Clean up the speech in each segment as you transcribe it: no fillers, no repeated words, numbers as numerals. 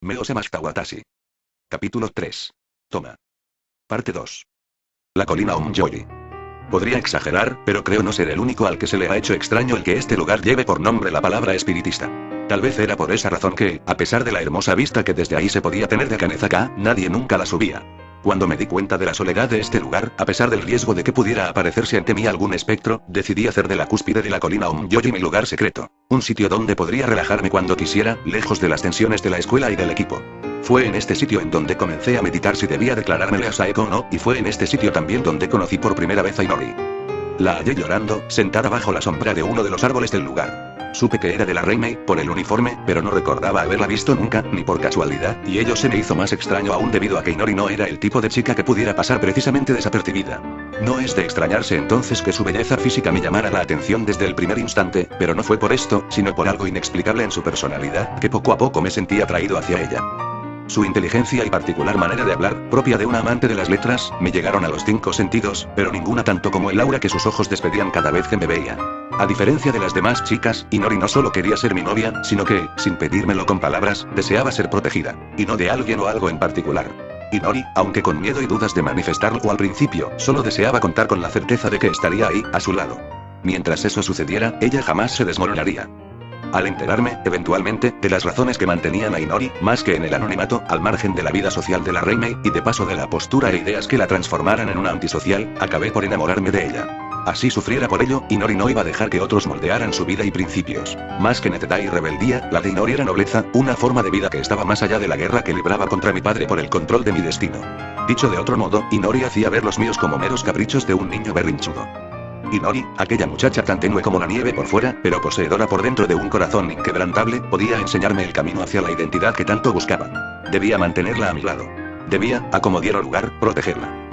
Meosamashita Watashi. Capítulo 3. Toma. Parte 2. La colina Umyoji. Podría exagerar, pero creo no ser el único al que se le ha hecho extraño el que este lugar lleve por nombre la palabra espiritista. Tal vez era por esa razón que, a pesar de la hermosa vista que desde ahí se podía tener de Kanezaka, nadie nunca la subía. Cuando me di cuenta de la soledad de este lugar, a pesar del riesgo de que pudiera aparecerse ante mí algún espectro, decidí hacer de la cúspide de la colina Umyoji mi lugar secreto. Un sitio donde podría relajarme cuando quisiera, lejos de las tensiones de la escuela y del equipo. Fue en este sitio en donde comencé a meditar si debía declarármele a Saeko o no, y fue en este sitio también donde conocí por primera vez a Inori. La hallé llorando, sentada bajo la sombra de uno de los árboles del lugar. Supe que era de la Reimei, por el uniforme, pero no recordaba haberla visto nunca, ni por casualidad, y ello se me hizo más extraño aún debido a que Inori no era el tipo de chica que pudiera pasar precisamente desapercibida. No es de extrañarse entonces que su belleza física me llamara la atención desde el primer instante, pero no fue por esto, sino por algo inexplicable en su personalidad, que poco a poco me sentí atraído hacia ella. Su inteligencia y particular manera de hablar, propia de una amante de las letras, me llegaron a los 5 sentidos, pero ninguna tanto como el aura que sus ojos despedían cada vez que me veía. A diferencia de las demás chicas, Inori no solo quería ser mi novia, sino que, sin pedírmelo con palabras, deseaba ser protegida. Y no de alguien o algo en particular. Inori, aunque con miedo y dudas de manifestarlo al principio, solo deseaba contar con la certeza de que estaría ahí, a su lado. Mientras eso sucediera, ella jamás se desmoronaría. Al enterarme, eventualmente, de las razones que mantenían a Inori, más que en el anonimato, al margen de la vida social de la Reimei, y de paso de la postura e ideas que la transformaran en una antisocial, acabé por enamorarme de ella. Así sufriera por ello, Inori no iba a dejar que otros moldearan su vida y principios. Más que necedad y rebeldía, la de Inori era nobleza, una forma de vida que estaba más allá de la guerra que libraba contra mi padre por el control de mi destino. Dicho de otro modo, Inori hacía ver los míos como meros caprichos de un niño berrinchudo. Inori, aquella muchacha tan tenue como la nieve por fuera, pero poseedora por dentro de un corazón inquebrantable, podía enseñarme el camino hacia la identidad que tanto buscaba. Debía mantenerla a mi lado. Debía, a como diera lugar, protegerla.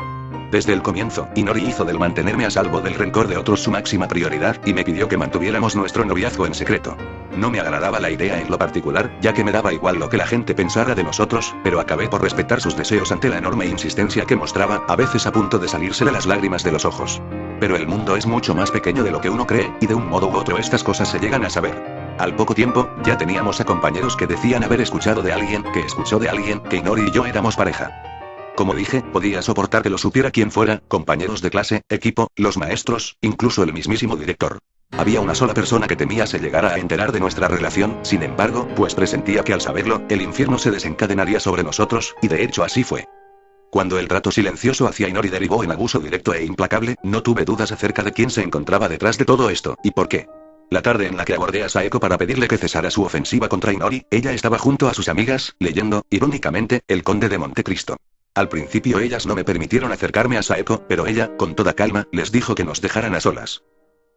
Desde el comienzo, Inori hizo del mantenerme a salvo del rencor de otros su máxima prioridad, y me pidió que mantuviéramos nuestro noviazgo en secreto. No me agradaba la idea en lo particular, ya que me daba igual lo que la gente pensara de nosotros, pero acabé por respetar sus deseos ante la enorme insistencia que mostraba, a veces a punto de salírsele las lágrimas de los ojos. Pero el mundo es mucho más pequeño de lo que uno cree, y de un modo u otro estas cosas se llegan a saber. Al poco tiempo, ya teníamos a compañeros que decían haber escuchado de alguien, que escuchó de alguien, que Inori y yo éramos pareja. Como dije, podía soportar que lo supiera quien fuera, compañeros de clase, equipo, los maestros, incluso el mismísimo director. Había una sola persona que temía se llegara a enterar de nuestra relación, sin embargo, pues presentía que al saberlo, el infierno se desencadenaría sobre nosotros, y de hecho así fue. Cuando el trato silencioso hacia Inori derivó en abuso directo e implacable, no tuve dudas acerca de quién se encontraba detrás de todo esto, y por qué. La tarde en la que abordé a Saeko para pedirle que cesara su ofensiva contra Inori, ella estaba junto a sus amigas, leyendo, irónicamente, El Conde de Montecristo. Al principio ellas no me permitieron acercarme a Saeko, pero ella, con toda calma, les dijo que nos dejaran a solas.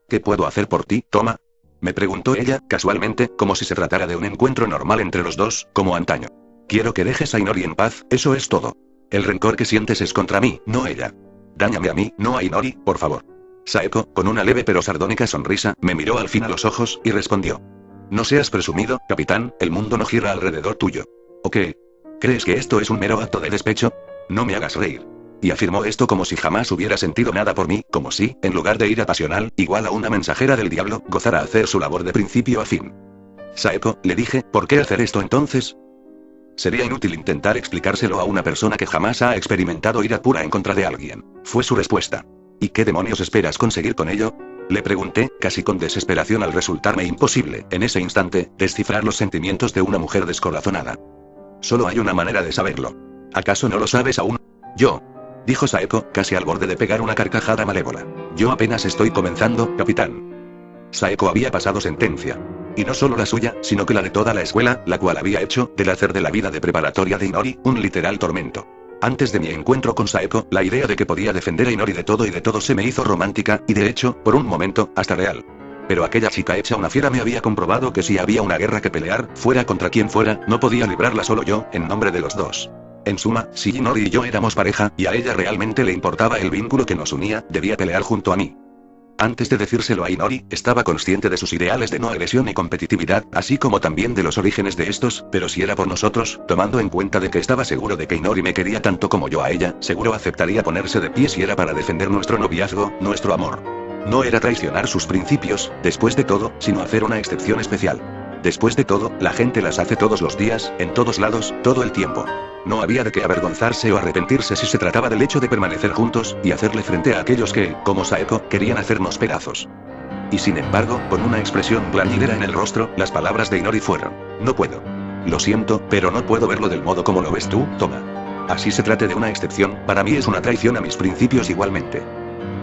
¿Qué puedo hacer por ti, Toma? Me preguntó ella, casualmente, como si se tratara de un encuentro normal entre los dos, como antaño. Quiero que dejes a Inori en paz, eso es todo. El rencor que sientes es contra mí, no ella. Dáñame a mí, no a Inori, por favor. Saeko, con una leve pero sardónica sonrisa, me miró al fin a los ojos, y respondió. No seas presumido, capitán, el mundo no gira alrededor tuyo. ¿O qué? ¿Crees que esto es un mero acto de despecho? No me hagas reír. Y afirmó esto como si jamás hubiera sentido nada por mí, como si, en lugar de ira pasional, igual a una mensajera del diablo, gozara hacer su labor de principio a fin. Saeko, le dije, ¿por qué hacer esto entonces? Sería inútil intentar explicárselo a una persona que jamás ha experimentado ira pura en contra de alguien. Fue su respuesta. ¿Y qué demonios esperas conseguir con ello? Le pregunté, casi con desesperación al resultarme imposible, en ese instante, descifrar los sentimientos de una mujer descorazonada. Solo hay una manera de saberlo. ¿Acaso no lo sabes aún? Yo. Dijo Saeko, casi al borde de pegar una carcajada malévola. Yo apenas estoy comenzando, capitán. Saeko había pasado sentencia. Y no solo la suya, sino que la de toda la escuela, la cual había hecho, del hacer de la vida de preparatoria de Inori, un literal tormento. Antes de mi encuentro con Saeko, la idea de que podía defender a Inori de todo y de todo se me hizo romántica, y de hecho, por un momento, hasta real. Pero aquella chica hecha una fiera me había comprobado que si había una guerra que pelear, fuera contra quien fuera, no podía librarla solo yo, en nombre de los dos. En suma, si Inori y yo éramos pareja, y a ella realmente le importaba el vínculo que nos unía, debía pelear junto a mí. Antes de decírselo a Inori, estaba consciente de sus ideales de no agresión y competitividad, así como también de los orígenes de estos, pero si era por nosotros, tomando en cuenta de que estaba seguro de que Inori me quería tanto como yo a ella, seguro aceptaría ponerse de pie si era para defender nuestro noviazgo, nuestro amor. No era traicionar sus principios, después de todo, sino hacer una excepción especial. Después de todo, la gente las hace todos los días, en todos lados, todo el tiempo. No había de qué avergonzarse o arrepentirse si se trataba del hecho de permanecer juntos, y hacerle frente a aquellos que, como Saeko, querían hacernos pedazos. Y sin embargo, con una expresión plañidera en el rostro, las palabras de Inori fueron: no puedo. Lo siento, pero no puedo verlo del modo como lo ves tú, Toma. Así se trate de una excepción, para mí es una traición a mis principios igualmente.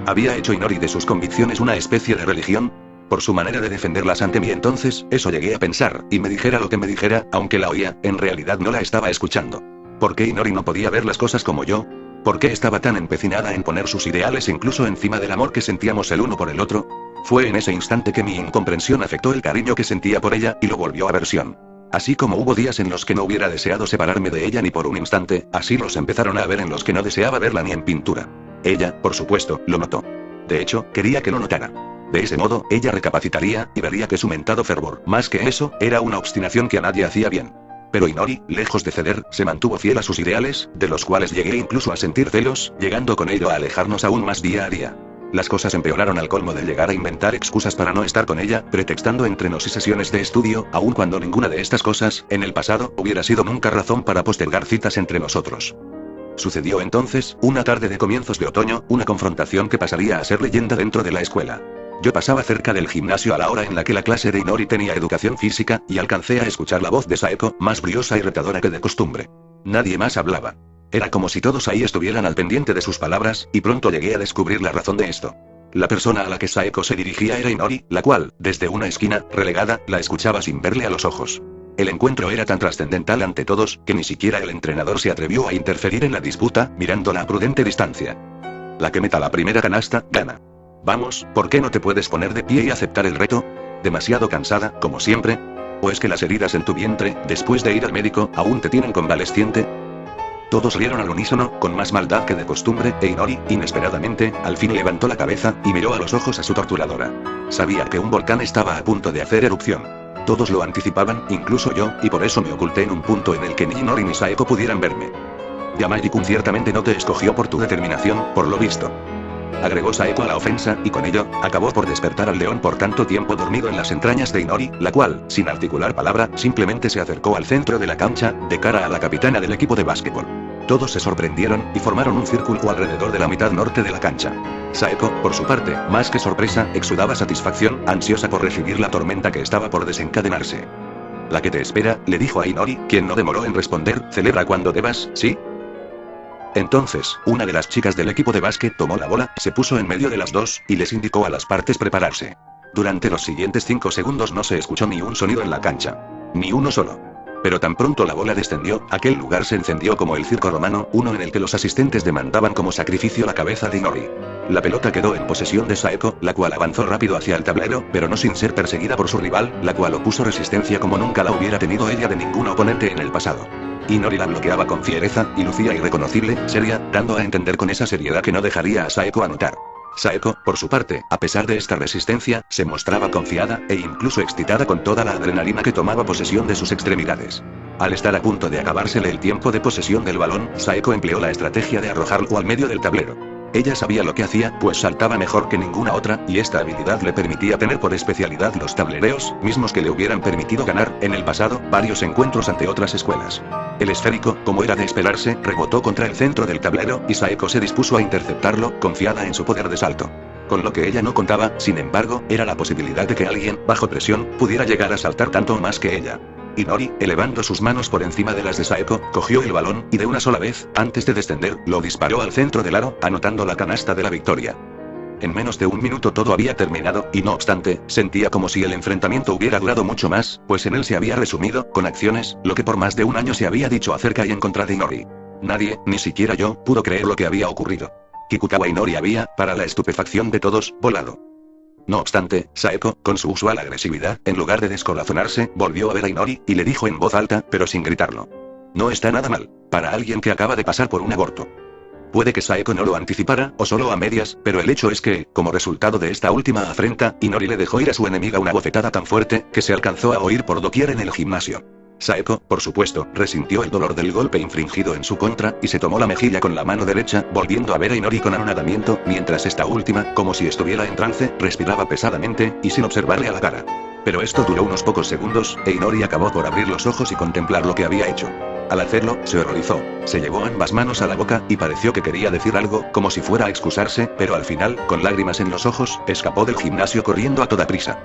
¿Había hecho Inori de sus convicciones una especie de religión? Por su manera de defenderlas ante mí entonces, eso llegué a pensar, y me dijera lo que me dijera, aunque la oía, en realidad no la estaba escuchando. ¿Por qué Inori no podía ver las cosas como yo? ¿Por qué estaba tan empecinada en poner sus ideales incluso encima del amor que sentíamos el uno por el otro? Fue en ese instante que mi incomprensión afectó el cariño que sentía por ella, y lo volvió aversión. Así como hubo días en los que no hubiera deseado separarme de ella ni por un instante, así los empezaron a haber en los que no deseaba verla ni en pintura. Ella, por supuesto, lo notó. De hecho, quería que lo notara. De ese modo, ella recapacitaría, y vería que su mentado fervor, más que eso, era una obstinación que a nadie hacía bien. Pero Inori, lejos de ceder, se mantuvo fiel a sus ideales, de los cuales llegué incluso a sentir celos, llegando con ello a alejarnos aún más día a día. Las cosas empeoraron al colmo de llegar a inventar excusas para no estar con ella, pretextando entrenos y sesiones de estudio, aun cuando ninguna de estas cosas, en el pasado, hubiera sido nunca razón para postergar citas entre nosotros. Sucedió entonces, una tarde de comienzos de otoño, una confrontación que pasaría a ser leyenda dentro de la escuela. Yo pasaba cerca del gimnasio a la hora en la que la clase de Inori tenía educación física, y alcancé a escuchar la voz de Saeko, más briosa y retadora que de costumbre. Nadie más hablaba. Era como si todos ahí estuvieran al pendiente de sus palabras, y pronto llegué a descubrir la razón de esto. La persona a la que Saeko se dirigía era Inori, la cual, desde una esquina, relegada, la escuchaba sin verle a los ojos. El encuentro era tan trascendental ante todos, que ni siquiera el entrenador se atrevió a interferir en la disputa, mirándola a prudente distancia. La que meta la primera canasta, gana. Vamos, ¿por qué no te puedes poner de pie y aceptar el reto? ¿Demasiado cansada, como siempre? ¿O es que las heridas en tu vientre, después de ir al médico, aún te tienen convaleciente? Todos rieron al unísono, con más maldad que de costumbre, e Inori, inesperadamente, al fin levantó la cabeza, y miró a los ojos a su torturadora. Sabía que un volcán estaba a punto de hacer erupción. Todos lo anticipaban, incluso yo, y por eso me oculté en un punto en el que ni Inori ni Saeko pudieran verme. Yamaji-kun ciertamente no te escogió por tu determinación, por lo visto. Agregó Saeko a la ofensa, y con ello, acabó por despertar al león por tanto tiempo dormido en las entrañas de Inori, la cual, sin articular palabra, simplemente se acercó al centro de la cancha, de cara a la capitana del equipo de básquetbol. Todos se sorprendieron, y formaron un círculo alrededor de la mitad norte de la cancha. Saeko, por su parte, más que sorpresa, exudaba satisfacción, ansiosa por recibir la tormenta que estaba por desencadenarse. La que te espera, le dijo a Inori, quien no demoró en responder, celebra cuando debas, ¿sí? Entonces, una de las chicas del equipo de básquet tomó la bola, se puso en medio de las dos, y les indicó a las partes prepararse. Durante los siguientes 5 segundos no se escuchó ni un sonido en la cancha. Ni uno solo. Pero tan pronto la bola descendió, aquel lugar se encendió como el circo romano, uno en el que los asistentes demandaban como sacrificio la cabeza de Inori. La pelota quedó en posesión de Saeko, la cual avanzó rápido hacia el tablero, pero no sin ser perseguida por su rival, la cual opuso resistencia como nunca la hubiera tenido ella de ningún oponente en el pasado. Inori la bloqueaba con fiereza, y lucía irreconocible, seria, dando a entender con esa seriedad que no dejaría a Saeko anotar. Saeko, por su parte, a pesar de esta resistencia, se mostraba confiada, e incluso excitada con toda la adrenalina que tomaba posesión de sus extremidades. Al estar a punto de acabársele el tiempo de posesión del balón, Saeko empleó la estrategia de arrojarlo al medio del tablero. Ella sabía lo que hacía, pues saltaba mejor que ninguna otra, y esta habilidad le permitía tener por especialidad los tablereos, mismos que le hubieran permitido ganar, en el pasado, varios encuentros ante otras escuelas. El esférico, como era de esperarse, rebotó contra el centro del tablero, y Saeko se dispuso a interceptarlo, confiada en su poder de salto. Con lo que ella no contaba, sin embargo, era la posibilidad de que alguien, bajo presión, pudiera llegar a saltar tanto o más que ella. Inori, elevando sus manos por encima de las de Saeko, cogió el balón, y de una sola vez, antes de descender, lo disparó al centro del aro, anotando la canasta de la victoria. En menos de un minuto todo había terminado, y no obstante, sentía como si el enfrentamiento hubiera durado mucho más, pues en él se había resumido, con acciones, lo que por más de un año se había dicho acerca y en contra de Inori. Nadie, ni siquiera yo, pudo creer lo que había ocurrido. Kikukawa Inori había, para la estupefacción de todos, volado. No obstante, Saeko, con su usual agresividad, en lugar de descorazonarse, volvió a ver a Inori, y le dijo en voz alta, pero sin gritarlo: no está nada mal, para alguien que acaba de pasar por un aborto. Puede que Saeko no lo anticipara, o solo a medias, pero el hecho es que, como resultado de esta última afrenta, Inori le dejó ir a su enemiga una bofetada tan fuerte, que se alcanzó a oír por doquier en el gimnasio. Saeko, por supuesto, resintió el dolor del golpe infringido en su contra, y se tomó la mejilla con la mano derecha, volviendo a ver a Inori con anonadamiento, mientras esta última, como si estuviera en trance, respiraba pesadamente, y sin observarle a la cara. Pero esto duró unos pocos segundos, e Inori acabó por abrir los ojos y contemplar lo que había hecho. Al hacerlo, se horrorizó, se llevó ambas manos a la boca, y pareció que quería decir algo, como si fuera a excusarse, pero al final, con lágrimas en los ojos, escapó del gimnasio corriendo a toda prisa.